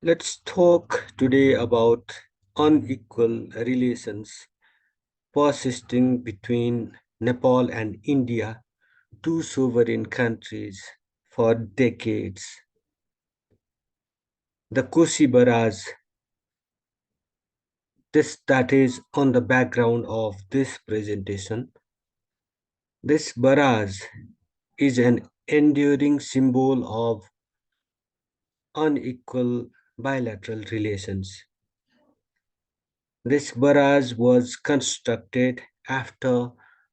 Let's talk today about unequal relations persisting between Nepal and India, two sovereign countries, for decades. The Kosi Barrage, this that is on the background of this presentation. This barrage is an enduring symbol of unequal bilateral relations. This barrage was constructed after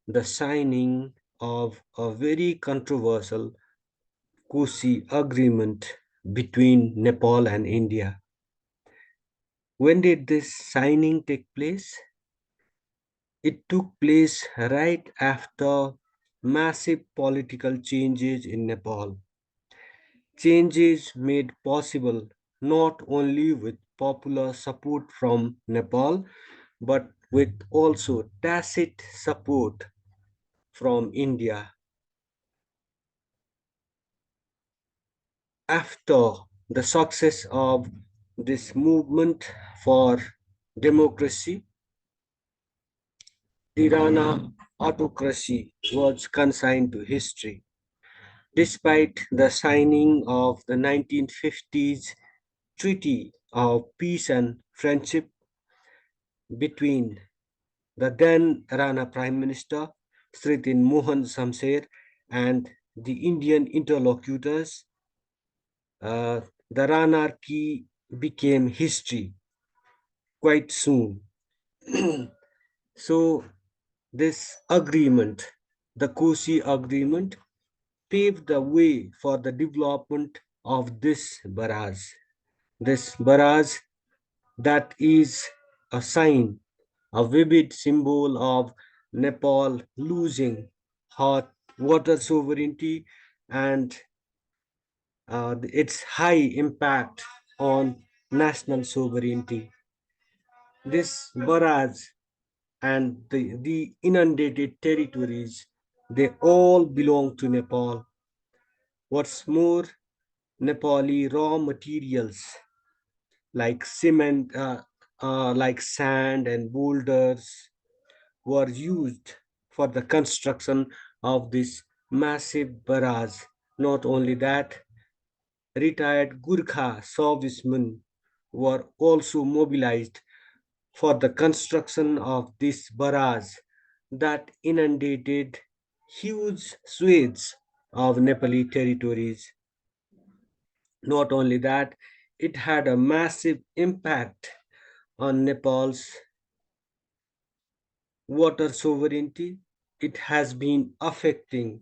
the signing of a very controversial Kusi agreement between Nepal and India. When did this signing take place? It took place right after massive political changes in Nepal. Changes made possible not only with popular support from Nepal but with also tacit support from India. After the success of this movement for democracy, the Rana autocracy was consigned to history. Despite the signing of the 1950s Treaty of Peace and Friendship between the then Rana Prime Minister Sritin Mohan Samser and the Indian interlocutors, the Ranarchy became history quite soon. So, this agreement, the Kosi Agreement, paved the way for the development of this barrage. This barrage that is a sign, a vivid symbol of Nepal losing hot water sovereignty and its high impact on national sovereignty. This barrage and the inundated territories, they all belong to Nepal. What's more, Nepali raw materials like cement, like sand and boulders were used for the construction of this massive barrage. Not only that, retired Gurkha servicemen were also mobilized for the construction of this barrage that inundated huge swathes of Nepali territories. Not only that, it had a massive impact on Nepal's water sovereignty. It has been affecting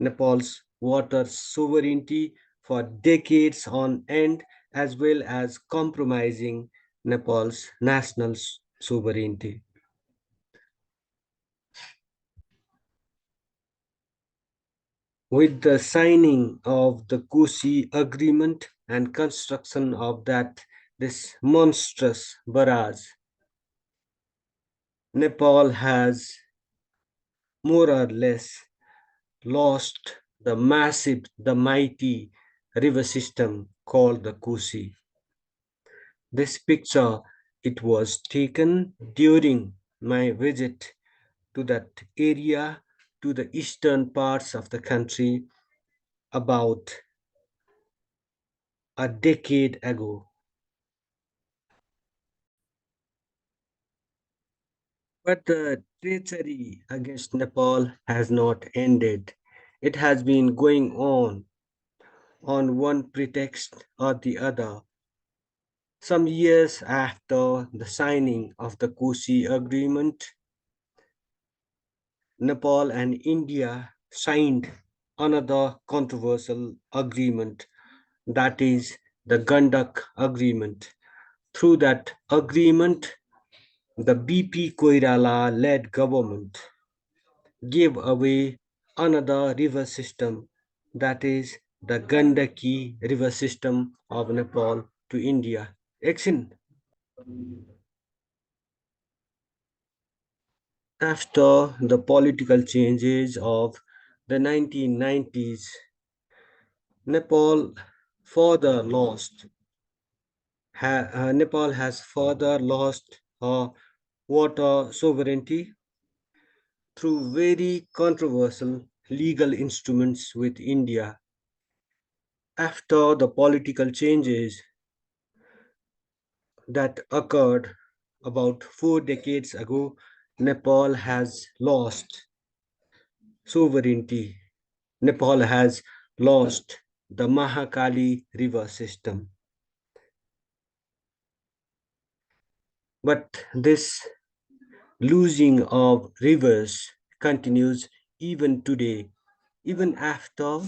Nepal's water sovereignty for decades on end, as well as compromising Nepal's national sovereignty. With the signing of the Kusi Agreement and construction of this monstrous barrage, Nepal has more or less lost the mighty river system called the Kusi. This picture, it was taken during my visit to that area, to the eastern parts of the country about a decade ago. But the treachery against Nepal has not ended. It has been going on one pretext or the other. Some years after the signing of the Kusi Agreement, Nepal and India signed another controversial agreement, that is the Gandak Agreement. Through that agreement, the BP Koirala led government gave away another river system, that is the Gandaki river system of Nepal to India. Action. After the political changes of the 1990s, Nepal further lost Nepal has further lost water sovereignty through very controversial legal instruments with India. After the political changes that occurred about 4 decades ago, Nepal has lost sovereignty. Nepal has lost the Mahakali river system. But this losing of rivers continues even today. Even after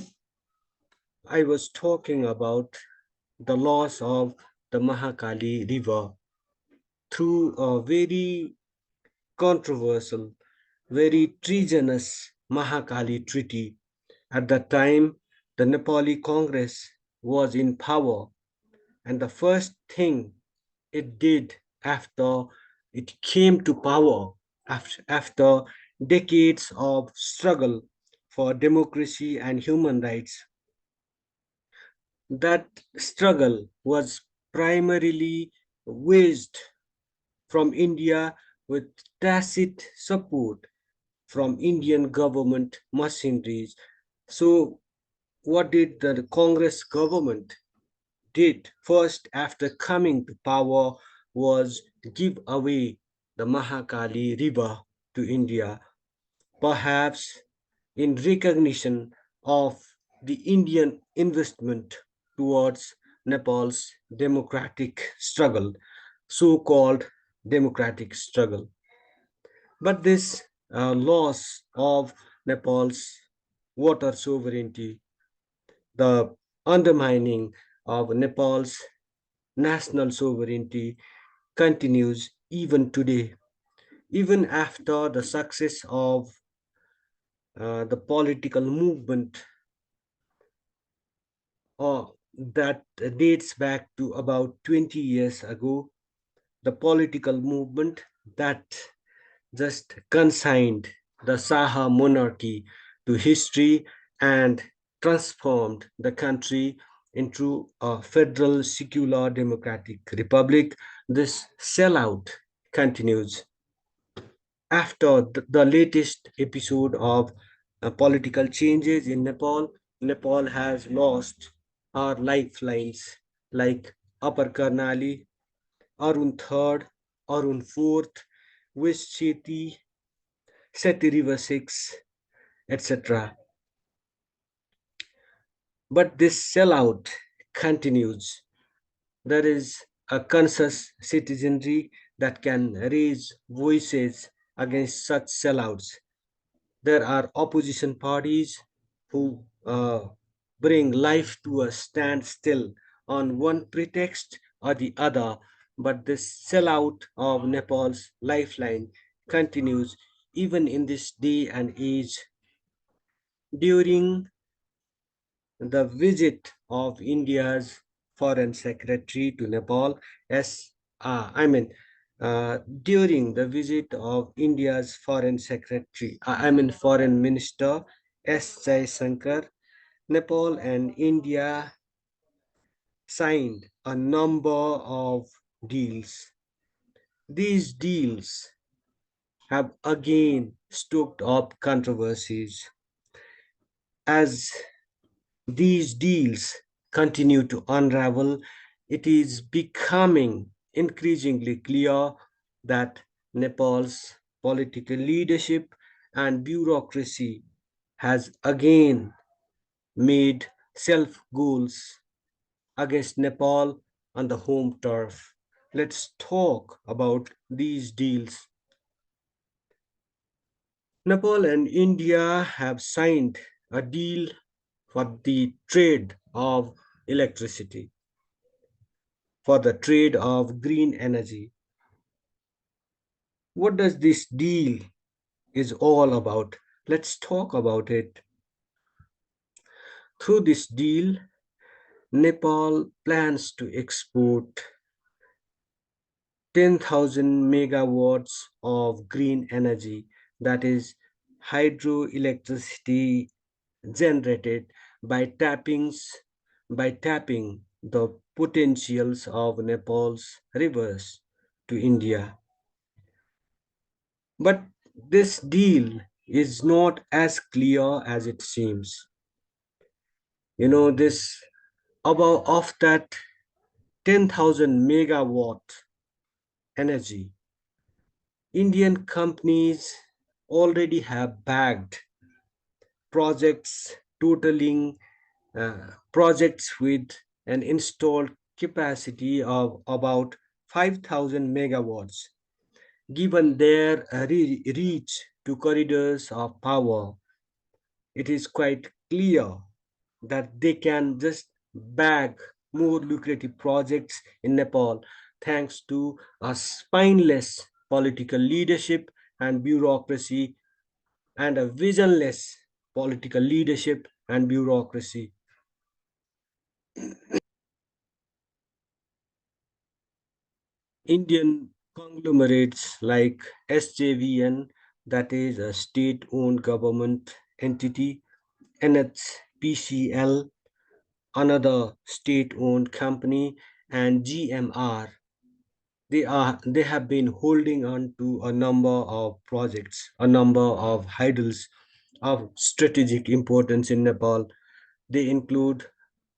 I was talking about the loss of the Mahakali river through a very controversial, very treasonous Mahakali treaty. At that time, the Nepali Congress was in power, and the first thing it did after it came to power, after decades of struggle for democracy and human rights, that struggle was primarily waged from India with tacit support from Indian government machineries. So what did the Congress government did first after coming to power was give away the Mahakali river to India, perhaps in recognition of the Indian investment towards Nepal's democratic struggle, so called democratic struggle. But this loss of Nepal's water sovereignty, the undermining of Nepal's national sovereignty continues even today, even after the success of the political movement that dates back to about 20 years ago, the political movement that just consigned the Saha monarchy to history and transformed the country into a federal secular democratic republic. This sellout continues. After the latest episode of political changes in Nepal, Nepal has lost our lifelines like Upper Karnali, Arun III, Arun IV, West Cheti, Seti River 6, etc. But this sellout continues. There is a conscious citizenry that can raise voices against such sellouts. There are opposition parties who bring life to a standstill on one pretext or the other, but this sellout of Nepal's lifeline continues even in this day and age. During the visit of India's foreign secretary to Nepal, as I mean, during the visit of India's foreign secretary, foreign minister S. Jaisankar, Nepal and India signed a number of deals. These deals have again stoked up controversies as these deals continue to unravel. It is becoming increasingly clear that Nepal's political leadership and bureaucracy has again made self goals against Nepal on the home turf. Let's talk about these deals. Nepal and India have signed a deal for the trade of electricity, for the trade of green energy. What does this deal is all about? Let's talk about it. Through this deal, Nepal plans to export 10,000 megawatts of green energy, that is hydroelectricity generated by tapping the potentials of Nepal's rivers to India. But this deal is not as clear as it seems. This above of that 10,000 megawatt energy, Indian companies already have bagged projects totaling projects with an installed capacity of about 5,000 megawatts. Given their reach to corridors of power, it is quite clear that they can just bag more lucrative projects in Nepal thanks to a spineless political leadership and bureaucracy and a visionless political leadership and bureaucracy. Indian conglomerates like SJVN, that is a state owned government entity, NHPCL, another state owned company, and GMR. They have been holding on to a number of projects, a number of hurdles of strategic importance in Nepal. They include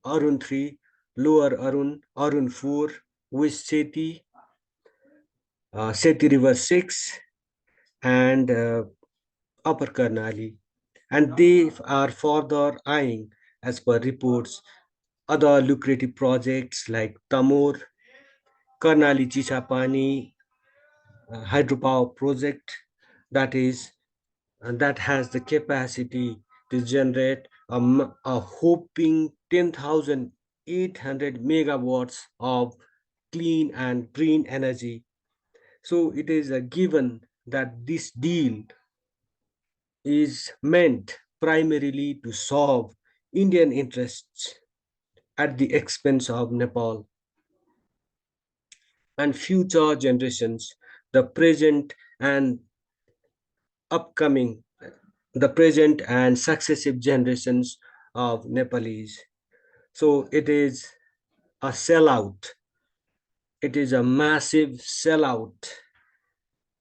Arun 3, Lower Arun, Arun 4, Wish Seti, Seti River 6, and Upper Karnali. And they are further eyeing, as per reports, other lucrative projects like Tamor, Karnali Chichapani hydropower project that is that has the capacity to generate a whopping 10,800 megawatts of clean and green energy. So it is a given that this deal is meant primarily to solve Indian interests at the expense of Nepal and future generations, the present and upcoming, the present and successive generations of Nepalese. So it is a sellout. It is a massive sellout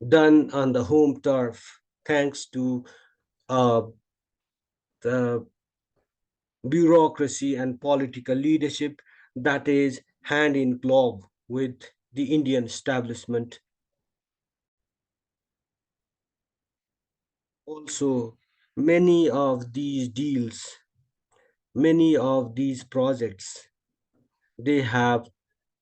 done on the home turf thanks to uh, the bureaucracy and political leadership that is hand in glove with the Indian establishment. Also, many of these deals, many of these projects, they have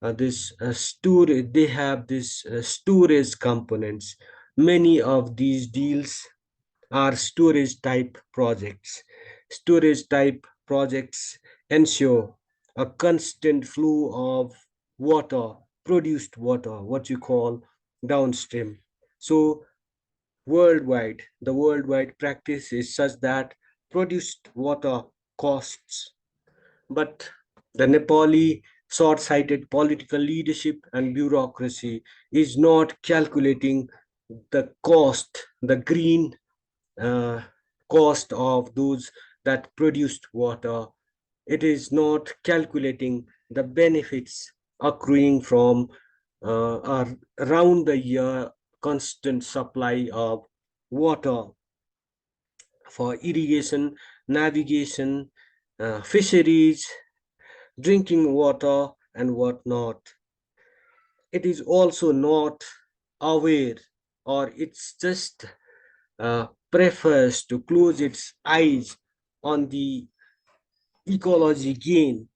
this storage. They have this storage components. Many of these deals are storage type projects. Storage type projects ensure a constant flow of water, produced water, what you call downstream. So the worldwide practice is such that produced water costs, but the Nepali short-sighted political leadership and bureaucracy is not calculating the cost, the green uh, cost of those that produced water. It is not calculating the benefits accruing from our around the year constant supply of water for irrigation, navigation, fisheries, drinking water, and whatnot. It is also not aware, or it's just prefers to close its eyes on the ecology gain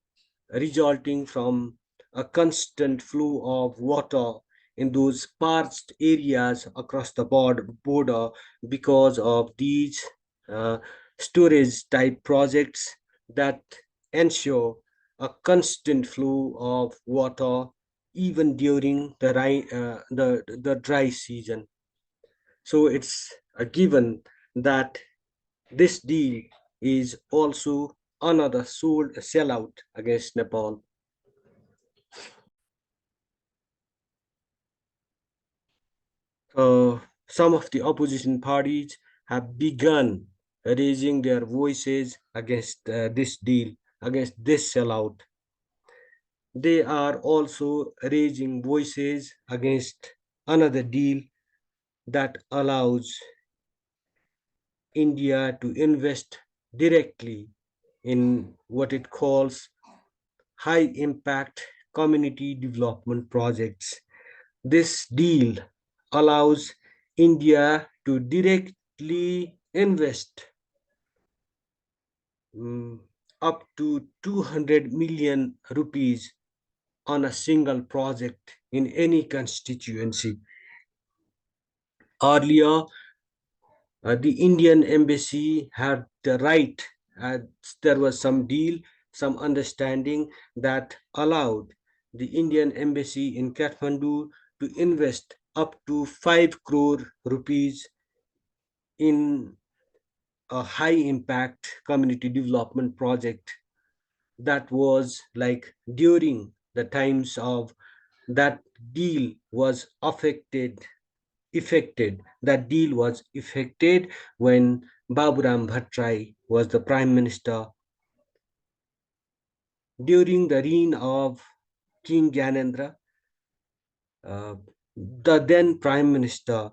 resulting from a constant flow of water in those parched areas across the border because of these uh, storage type projects that ensure a constant flow of water even during the dry season. So it's a given that this deal is also another sold sellout against Nepal. Some of the opposition parties have begun raising their voices against this deal, against this sellout. They are also raising voices against another deal that allows India to invest directly in what it calls high impact community development projects. This deal allows India to directly invest mm, up to 200 million rupees on a single project in any constituency. Earlier, the Indian embassy had the right, uh, there was some deal, some understanding that allowed the Indian embassy in Kathmandu to invest up to 5 crore rupees in a high impact community development project that was like during the times of that deal was affected. That deal was effected when Baburam Bhattrai was the prime minister during the reign of King Gyanendra. The then prime minister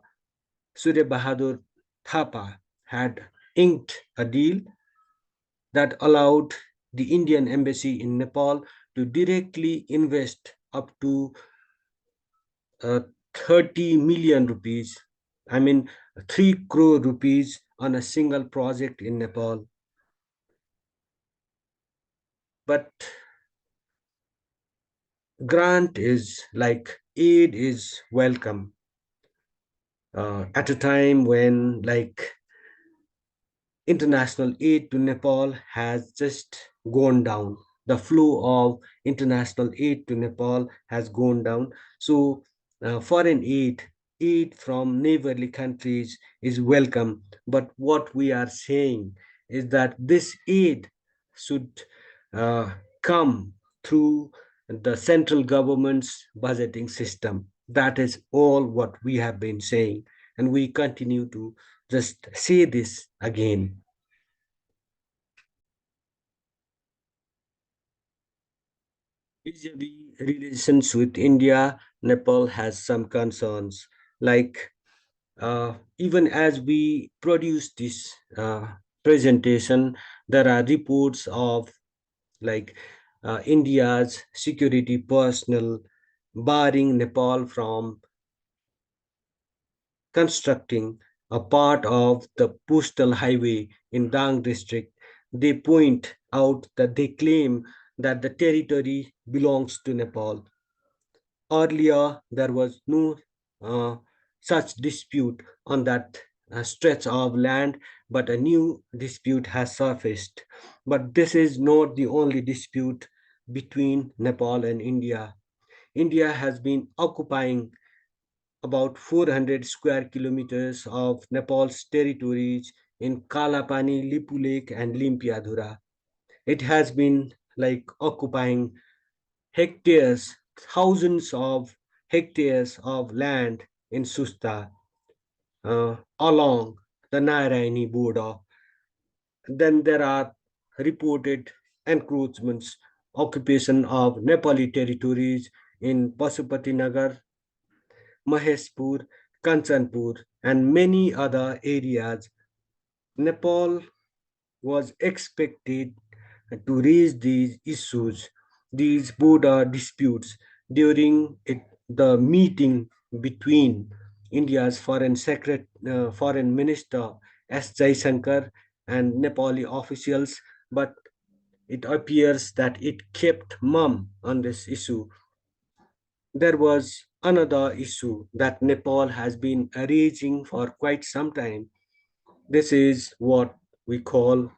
Surya Bahadur Thapa had inked a deal that allowed the Indian embassy in Nepal to directly invest up to uh, 30 million rupees, I mean 3 crore rupees on a single project in Nepal. But grant is like aid is welcome at a time when like international aid to Nepal has just gone down. The flow of international aid to Nepal has gone down. So, foreign aid from neighborly countries is welcome. But what we are saying is that this aid should uh, come through the central government's budgeting system. That is all what we have been saying. And we continue to just say this again. Vis-a-vis relations with India, Nepal has some concerns. Like even as we produce this presentation, there are reports of like India's security personnel barring Nepal from constructing a part of the postal highway in Dang district. They point out that they claim that the territory belongs to Nepal. Earlier, there was no uh, such dispute on that stretch of land, but a new dispute has surfaced. But this is not the only dispute between Nepal and India. India has been occupying about 400 square kilometers of Nepal's territories in Kalapani, Lipu Lake, and Limpiadhura. It has been like occupying hectares, thousands of hectares of land in Susta along the Narayani border. Then there are reported encroachments, occupation of Nepali territories in Pasupatinagar, Maheshpur, Kanchanpur, and many other areas. Nepal was expected to raise these issues, these border disputes, during the meeting between India's foreign minister S. Jaishankar and Nepali officials, but it appears that it kept mum on this issue. There was another issue that Nepal has been raising for quite some time. This is what we call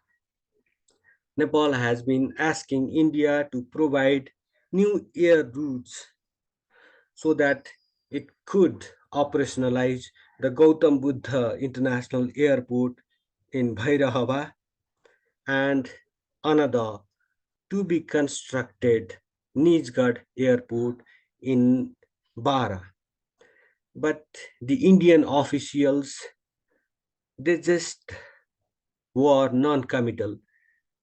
Nepal has been asking India to provide new air routes so that it could operationalize the Gautam Buddha International Airport in Bhairahava and another to be constructed Nijgarh Airport in Bara. But the Indian officials, they just were non-committal.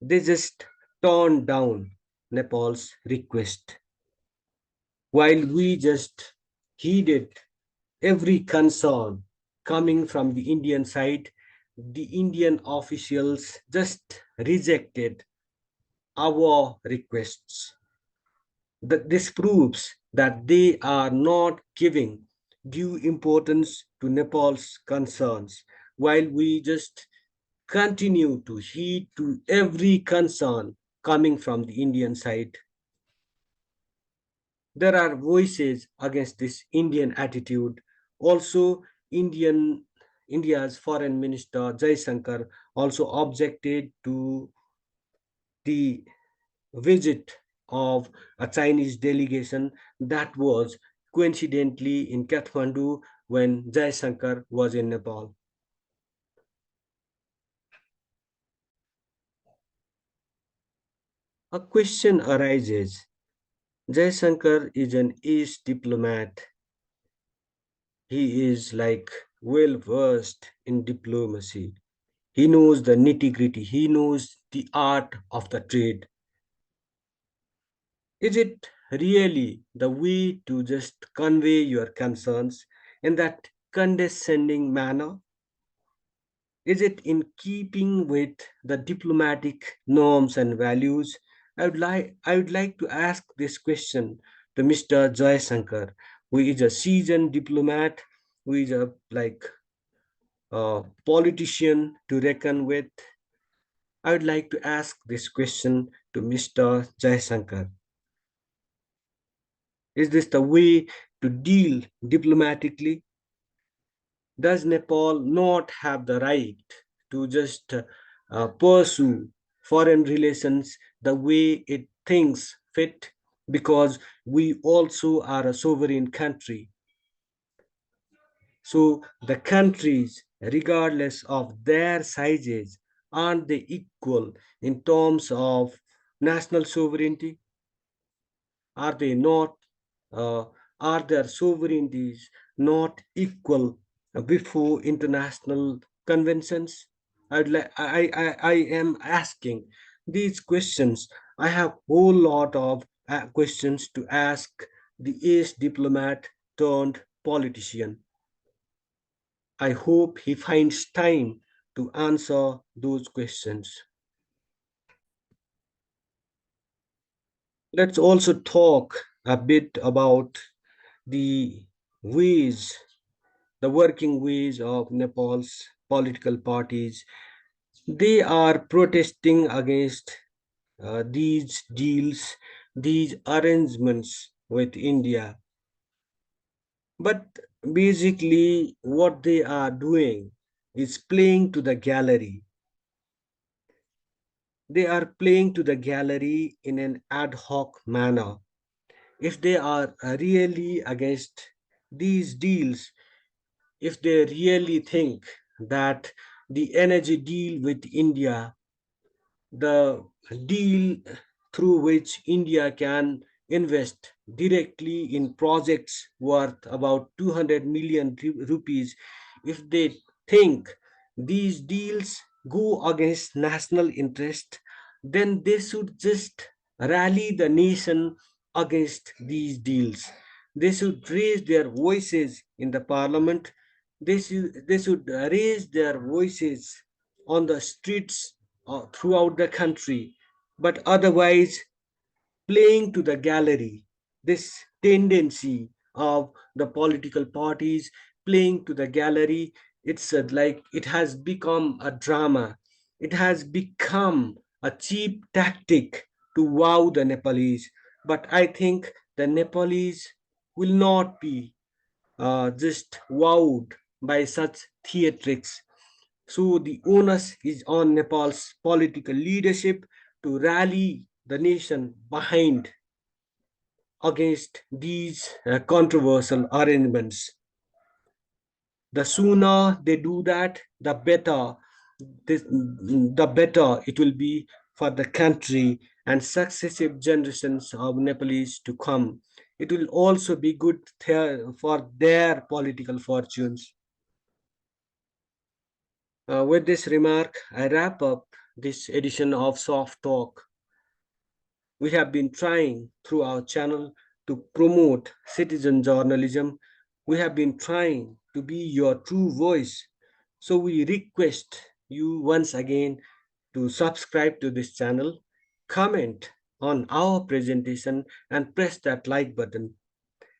They just turned down Nepal's request. while we just heeded every concern coming from the Indian side. The Indian officials just rejected our requests. This proves that they are not giving due importance to Nepal's concerns, while we just continue to heed to every concern coming from the Indian side. There are voices against this Indian attitude. Also, India's Foreign Minister Jaishankar also objected to the visit of a Chinese delegation that was coincidentally in Kathmandu when Jaishankar was in Nepal. A question arises. Jaishankar is an ace diplomat. He is like well versed in diplomacy. He knows the nitty gritty. He knows the art of the trade. Is it really the way to just convey your concerns in that condescending manner? Is it in keeping with the diplomatic norms and values? I would like to ask this question to Mr. Joy Shankar, who is a seasoned diplomat, who is a politician to reckon with. I would like to ask this question to Mr. Jai Shankar. Is this the way to deal diplomatically? Does Nepal not have the right to just pursue foreign relations the way it thinks fit? Because we also are a sovereign country. So the countries, regardless of their sizes, aren't they equal in terms of national sovereignty? Are they not? Uh, are their sovereignties not equal before international conventions? I am asking these questions. I have whole lot of questions to ask the ace diplomat turned politician. I hope he finds time to answer those questions. Let's also talk a bit about the ways, the working ways of Nepal's political parties. They are protesting against these deals, these arrangements with India. But basically, what they are doing is playing to the gallery. They are playing to the gallery in an ad hoc manner. If they are really against these deals, if they really think that the energy deal with India, the deal through which India can invest directly in projects worth about 200 million rupees, if they think these deals go against national interest, then they should just rally the nation against these deals. They should raise their voices in the parliament. They should raise their voices on the streets throughout the country, but otherwise playing to the gallery, this tendency of the political parties playing to the gallery, it's like it has become a drama. It has become a cheap tactic to wow the Nepalese. But I think the Nepalese will not be just wowed by such theatrics. So the onus is on Nepal's political leadership to rally the nation behind against these controversial arrangements. The sooner they do that, the better it will be for the country and successive generations of Nepalese to come. It will also be good for their political fortunes. With this remark, I wrap up this edition of Soft Talk. We have been trying through our channel to promote citizen journalism. We have been trying to be your true voice. So we request you once again to subscribe to this channel, comment on our presentation, and press that like button.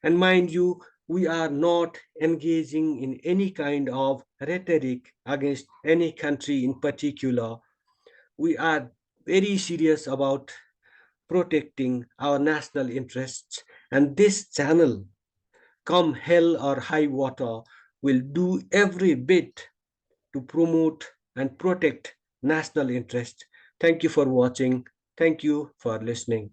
And mind you, we are not engaging in any kind of rhetoric against any country in particular. We are very serious about protecting our national interests, and this channel, come hell or high water, will do every bit to promote and protect national interest. Thank you for watching. Thank you for listening.